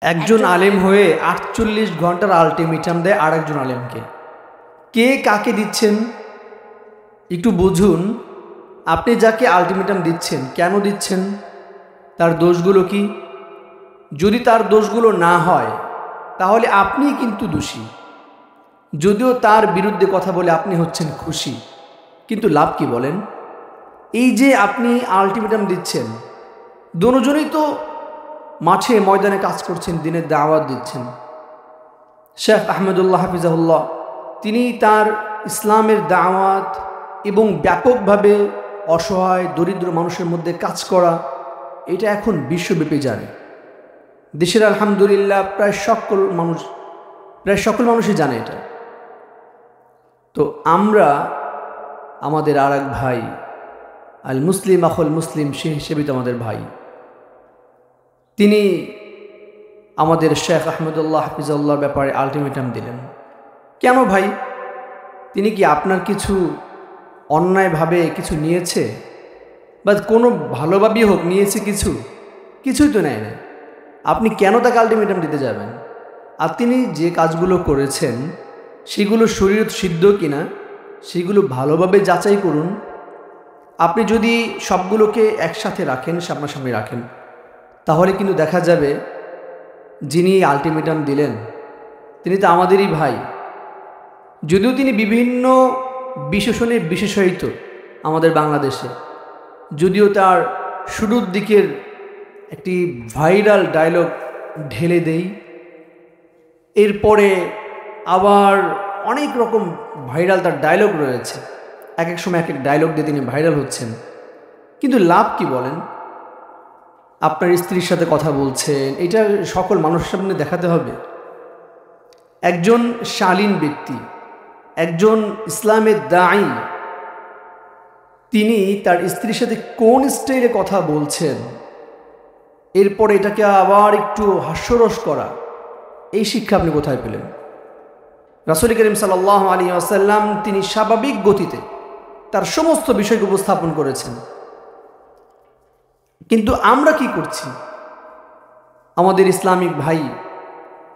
একজন আলেম হয়ে ৪৮ ঘন্টার আলটিমেটাম দেয় আরেকজন আলেমকে। কে কাকে দিচ্ছেন একটু বুঝুন। আপনি যাকে আলটিমেটাম দিচ্ছেন কেন দিচ্ছেন? তার দোষগুলো কি? যদি তার দোষগুলো না হয় তাহলে আপনি কিন্তু দোষী। যদিও তার বিরুদ্ধে কথা বলে আপনি হচ্ছেন খুশি, কিন্তু লাভ কি বলেন? এই যে আপনি আলটিমেটাম দিচ্ছেন, দুজনেই তো মাঠে ময়দানে কাজ করছেন, দিনের দাওয়াত দিচ্ছেন। শেখ আহমেদুল্লাহ হাফিজাহুল্লাহ তিনি তার ইসলামের দাওয়াত এবং ব্যাপকভাবে অসহায় দরিদ্র মানুষের মধ্যে কাজ করা, এটা এখন বিশ্বব্যাপী জানে। দেশের আলহামদুলিল্লাহ প্রায় সকল মানুষই জানে এটা। তো আমরা আমাদের আর এক ভাই আল মুসলিম আখুল মুসলিম, সে হিসেবে তো আমাদের ভাই। তিনি আমাদের শেখ আহমেদুল্লাহ হাফিজাহুল্লাহর ব্যাপারে আলটিমেটাম দিলেন। কেন ভাই? তিনি কি আপনার কিছু অন্যায়ভাবে কিছু নিয়েছে, বা কোনো ভালোভাবেই হোক নিয়েছে কিছুই তো নেয় না। আপনি কেন তাকে আলটিমেটাম দিতে যাবেন? আর তিনি যে কাজগুলো করেছেন সেগুলো শরীয়ত সিদ্ধ কিনা সেগুলো ভালোভাবে যাচাই করুন। আপনি যদি সবগুলোকে একসাথে রাখেন, সামনাসামনি রাখেন, তাহলে কিন্তু দেখা যাবে যিনি আলটিমেটাম দিলেন তিনি তো আমাদেরই ভাই। যদিও তিনি বিভিন্ন বিশেষণে বিশেষায়িত আমাদের বাংলাদেশে, যদিও তার শুরুর দিকের একটি ভাইরাল ডায়লগ ঢেলে দেই, এরপরে আবার অনেক রকম ভাইরাল তার ডায়লগ রয়েছে, এক এক সময় এক এক ডায়লগ দিয়ে তিনি ভাইরাল হচ্ছেন। কিন্তু লাভ কি বলেন? আপনার স্ত্রীর সাথে কথা বলছেন, এটা সকল মানুষের সামনে দেখাতে হবে? একজন শালীন ব্যক্তি, একজন ইসলামের দায়ী, তিনি তার স্ত্রীর সাথে কোন স্টাইলে কথা বলছেন, এরপর এটাকে আবার একটু হাস্যরস করা, এই শিক্ষা আপনি কোথায় পেলেন? রাসূল করিম সাল্লাল্লাহু আলাইহি ওয়াসাল্লাম তিনি স্বাভাবিক গতিতে তার সমস্ত বিষয়কে উপস্থাপন করেছেন। কিন্তু আমরা কি করছি? আমাদের ইসলামিক ভাই,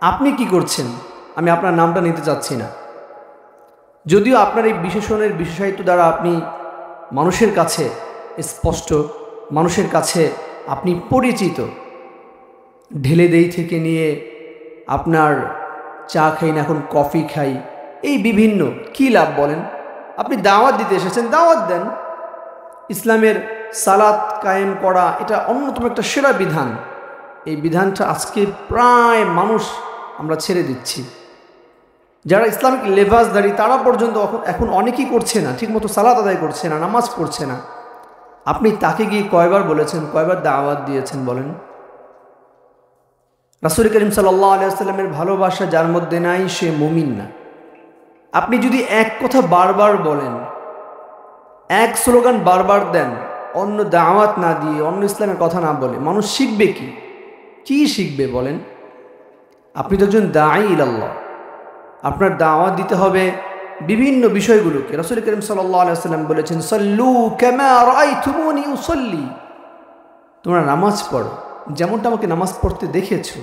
আপনি কি করছেন? আমি আপনার নামটা নিতে চাচ্ছি না, যদিও আপনার এই বিশেষণের বিশেষায়িত্ব দ্বারা আপনি মানুষের কাছে স্পষ্ট, মানুষের কাছে আপনি পরিচিত। ঢেলে দেই থেকে নিয়ে আপনার চা খাই না এখন কফি খাই, এই বিভিন্ন কী লাভ বলেন? আপনি দাওয়াত দিতে এসেছেন, দাওয়াত দেন। ইসলামের সালাত কায়েম করা এটা অন্যতম একটা সেরা বিধান। এই বিধানটা আজকে প্রায় মানুষ আমরা ছেড়ে দিচ্ছি। যারা ইসলামিক লেবাসদারি তারা পর্যন্ত এখন অনেকেই করছে না, ঠিকমতো সালাত আদায় করছে না, নামাজ পড়ছে না। আপনি তাকে গিয়ে কয়বার বলেছেন, কয়বার দাওয়াত দিয়েছেন বলেন? রাসূল করিম সাল্লাল্লাহু আলাইহি ওয়াসাল্লামের ভালোবাসা যার মধ্যে নাই সে মুমিন না। আপনি যদি এক কথা বারবার বলেন, এক স্লোগান বারবার দেন, অন্য দাওয়াত না দিয়ে, অন্য ইসলামের কথা না বলে, মানুষ শিখবে কি? কি শিখবে বলেন? আপনি তো একজন দাঈ ইলাল্লাহ, আপনার দাওয়াত দিতে হবে বিভিন্ন বিষয়গুলোকে। রাসূল করিম সাল্লাল্লাহু আলাইহি ওয়াসাল্লাম বলেছেন, সাল্লু কামা রাআইতুমুনি উসাল্লি, তোমরা নামাজ পড়ো যেমনটা আমাকে নামাজ পড়তে দেখেছো।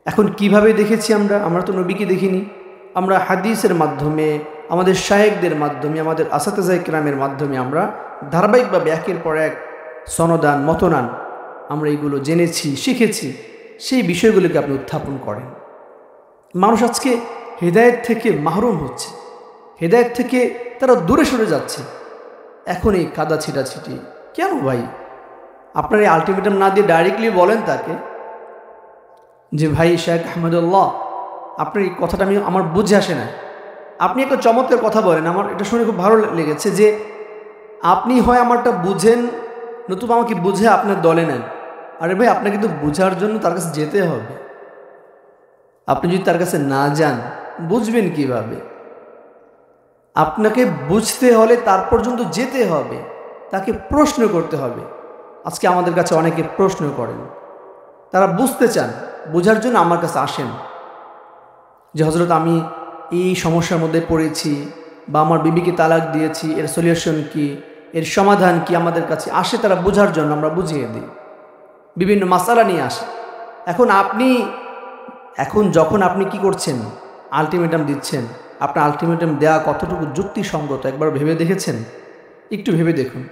এখন কিভাবে দেখেছি আমরা তো নবীকে দেখিনি। আমরা হাদিসের মাধ্যমে, আমাদের শায়েখদের মাধ্যমে, আমাদের আসাতেজায়ে কেরামের মাধ্যমে আমরা ধারাবাহিকভাবে একের পর এক সনদান মতনান আমরা এগুলো জেনেছি, শিখেছি। সেই বিষয়গুলোকে আপনি উত্থাপন করেন। মানুষ আজকে হেদায়েত থেকে মাহরুম হচ্ছে, হেদায়েত থেকে তারা দূরে সরে যাচ্ছে। এখন এই কাদা ছিটাছিটি কেন ভাই? আপনার এই আলটিমেটাম না দিয়ে ডাইরেক্টলি বলেন তাকে যে, ভাই শেখ আহমেদুল্লাহ, আপনার এই কথাটা আমার বুঝে আসে না। আপনি একটা চমৎকার কথা বলেন, আমার এটা শুনে খুব ভালো লেগেছে যে আপনি হয় আমারটা বুঝেন, নতুবা আমাকে বুঝে আপনার দলে নেন। আরে ভাই, আপনাকে কিন্তু বোঝার জন্য তার কাছে যেতে হবে। আপনি যদি তার কাছে না যান, বুঝবেন কিভাবে? আপনাকে বুঝতে হলে তার পর্যন্ত যেতে হবে, তাকে প্রশ্ন করতে হবে। আজকে আমাদের কাছে অনেকে প্রশ্ন করেন, তারা বুঝতে চান, বোঝার জন্য আমার কাছে আসেন যে হযরত আমি এই সমস্যার মধ্যে পড়েছি, বা আমার বিবিকে তালাক দিয়েছি, এর সলিউশন কি, এর সমাধান কি। আমাদের কাছে আসে তারা বোঝার জন্য, আমরা বুঝিয়ে দিই। বিভিন্ন মাসালা নিয়ে আসে। এখন যখন আপনি কি করছেন, আলটিমেটাম দিচ্ছেন, আপনার আলটিমেটাম দেওয়া কতটুকু যুক্তিসঙ্গত একবার ভেবে দেখেছেন? একটু ভেবে দেখুন।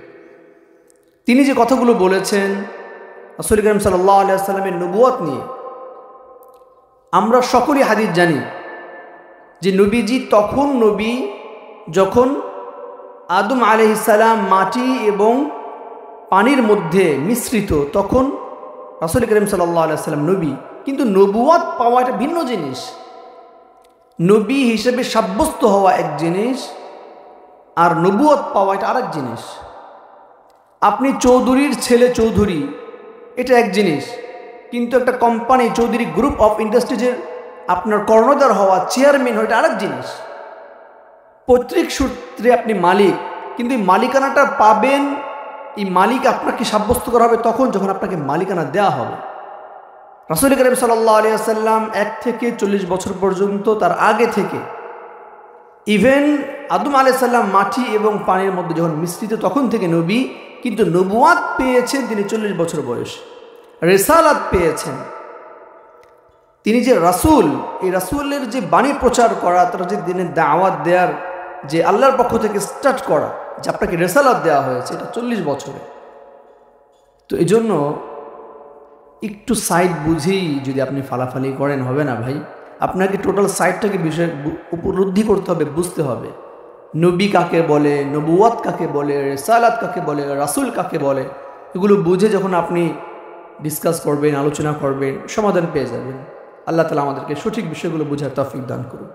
তিনি যে কথাগুলো বলেছেন রাসূল করিম সাল্লাল্লাহু আলাইহি ওয়াসাল্লামের নবুয়ত নিয়ে, আমরা সকলেই হাদিস জানি যে নবীজি তখন নবী যখন আদম আলাইহিস সালাম মাটি এবং পানির মধ্যে মিশ্রিত, তখন রাসূল করিম সাল্লাল্লাহু আলাইহি ওয়াসাল্লাম নবী। কিন্তু নবুয়ত পাওয়া এটা ভিন্ন জিনিস। নবী হিসেবে সাব্যস্ত হওয়া এক জিনিস, আর নবুয়ত পাওয়া এটা আরেক জিনিস। আপনি চৌধুরীর ছেলে চৌধুরী, এটা এক জিনিস, কিন্তু একটা কোম্পানি চৌধুরী গ্রুপ অফ ইন্ডাস্ট্রিজের আপনার কর্ণধার হওয়া, চেয়ারম্যান হওয়া, এটা আরেক জিনিস। পৈতৃক সূত্রে আপনি মালিক, কিন্তু এই মালিকানাটা পাবেন, এই মালিক আপনাকে সাব্যস্ত করা হবে তখন যখন আপনাকে মালিকানা দেওয়া হবে। রাসূল করিম সাল্লাল্লাহু আলাইহি ওয়াসাল্লাম 1 থেকে 40 বছর পর্যন্ত, তার আগে থেকে ইভেন আদম আলাইহিস সালাম মাটি এবং পানির মধ্যে যখন মিশ্রিত তখন থেকে নবী, কিন্তু নবুয়ত পেয়েছেন তিনি 40 বছর বয়সে, রিসালাত পেয়েছেন। তিনি যে রাসূল, এই রাসূলের যে বাণী প্রচার করা, তার যে দিনের দাওয়াত দেওয়ার যে আল্লাহর পক্ষ থেকে স্টার্ট করা, যে আপনাকে রিসালাত দেওয়া হয়েছে, এটা 40 বছরে। তো এই জন্য একটু সাইড বুঝেই যদি আপনি ফালাফালি করেন হবে না ভাই। আপনাকে টোটাল সাইডটাকে বিষয় উপলব্ধি করতে হবে, বুঝতে হবে নবী কাকে বলে, নবুয়ত কাকে বলে, রিসালাত কাকে বলে, রাসূল কাকে বলে। এগুলো বুঝে যখন আপনি ডিসকাস করবেন, আলোচনা করবেন, সমাধান পেয়ে যাবেন। আল্লাহ তাআলা আমাদেরকে সঠিক বিষয়গুলো বোঝার তৌফিক দান করুক।